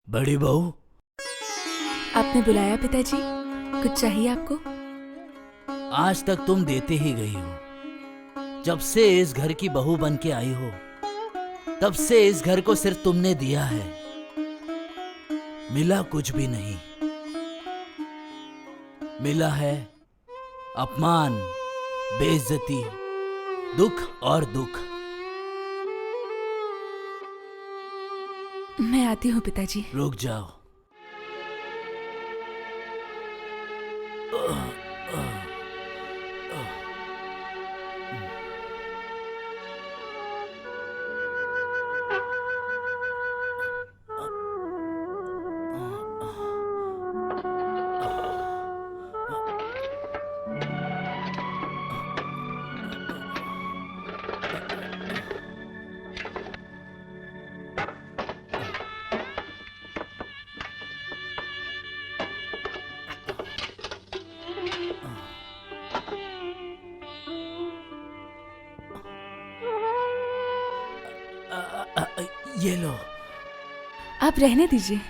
बड़ी बहू, आपने बुलाया पिताजी? कुछ चाहिए आपको? आज तक तुम देते ही गई हो। जब से इस घर की बहू बन के आई हो, तब से इस घर को सिर्फ तुमने दिया है, मिला कुछ भी नहीं। मिला है अपमान, बेइज्जती, दुख और दुख। मैं आती हूँ पिताजी। रुक जाओ। ये लो। आप रहने दीजिए,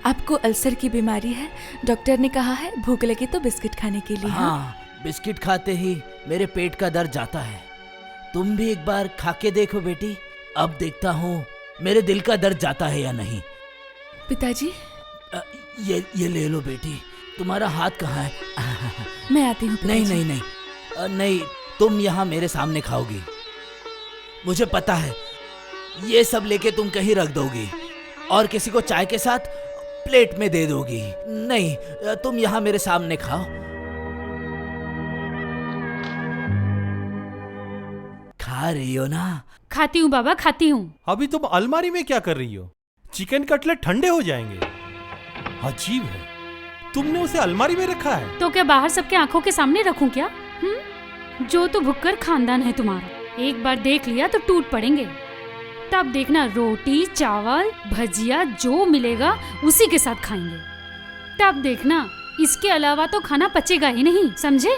आपको अल्सर की बीमारी है। डॉक्टर ने कहा है भूख लगे तो बिस्किट खाने के लिए। हाँ, बिस्किट खाते ही मेरे पेट का दर्द जाता है। तुम भी एक बार खा के देखो बेटी। अब देखता हूँ मेरे दिल का दर्द जाता है या नहीं। पिताजी ये ले लो बेटी। तुम्हारा हाथ कहाँ है? मैं आती हूँ नहीं पिताजी। नहीं नहीं नहीं, तुम यहाँ मेरे सामने खाओगी। मुझे पता है ये सब लेके तुम कहीं रख दोगी और किसी को चाय के साथ प्लेट में दे दोगी। नहीं, तुम यहाँ मेरे सामने खाओ। खा रही हो ना? खाती हूँ बाबा, खाती हूँ। अभी तुम अलमारी में क्या कर रही हो? चिकन कटलेट ठंडे हो जाएंगे। अजीब है, तुमने उसे अलमारी में रखा है। तो क्या बाहर सबके आंखों के सामने रखूं क्या? जो तो भुक्कर खानदान है तुम्हारा, एक बार देख लिया तो टूट पड़ेंगे। तब देखना रोटी चावल भजिया जो मिलेगा उसी के साथ खाएंगे। तब देखना इसके अलावा तो खाना पचेगा ही नहीं, समझे?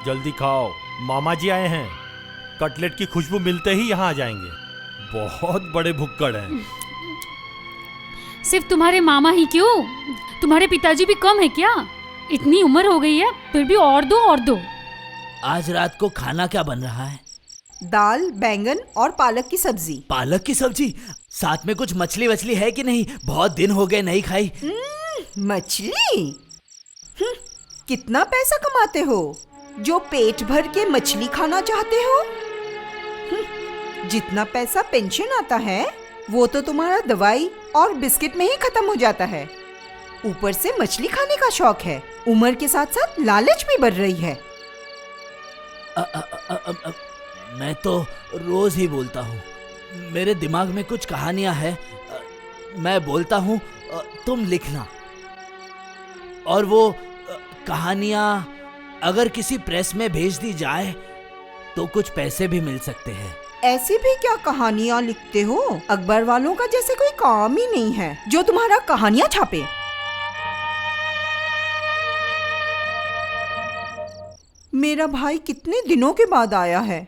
जल्दी खाओ, मामा जी आए हैं। कटलेट की खुशबू मिलते ही यहाँ आ जाएंगे। बहुत बड़े भुक्कड़ हैं। सिर्फ तुम्हारे मामा ही क्यों, तुम्हारे पिताजी भी कम है क्या? इतनी उम्र हो गई है फिर भी और दो और दो। आज रात को खाना क्या बन रहा है? दाल, बैंगन और पालक की सब्जी। पालक की सब्जी? साथ में कुछ मछली वछली है कि नहीं? बहुत दिन हो गए नहीं खाई। मछली? कितना पैसा कमाते हो जो पेट भर के मछली खाना चाहते हो? जितना पैसा पेंशन आता है वो तो तुम्हारा दवाई और बिस्किट में ही खत्म हो जाता है। ऊपर से मछली खाने का शौक है। उम्र के साथ साथ लालच भी बढ़ रही है। मैं तो रोज ही बोलता हूँ, मेरे दिमाग में कुछ कहानियां हैं। मैं बोलता हूँ तुम लिखना, और वो कहानियां अगर किसी प्रेस में भेज दी जाए तो कुछ पैसे भी मिल सकते हैं। ऐसी भी क्या कहानियाँ लिखते हो? अखबार वालों का जैसे कोई काम ही नहीं है जो तुम्हारा कहानियाँ छापे। मेरा भाई कितने दिनों के बाद आया है,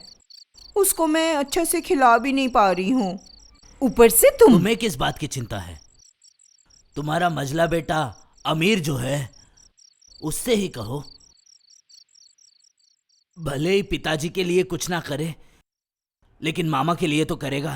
उसको मैं अच्छे से खिला भी नहीं पा रही हूँ। ऊपर से तुम्हें किस बात की चिंता है? तुम्हारा मझला बेटा अमीर जो है उससे ही कहो। भले ही पिताजी के लिए कुछ ना करे, लेकिन मामा के लिए तो करेगा।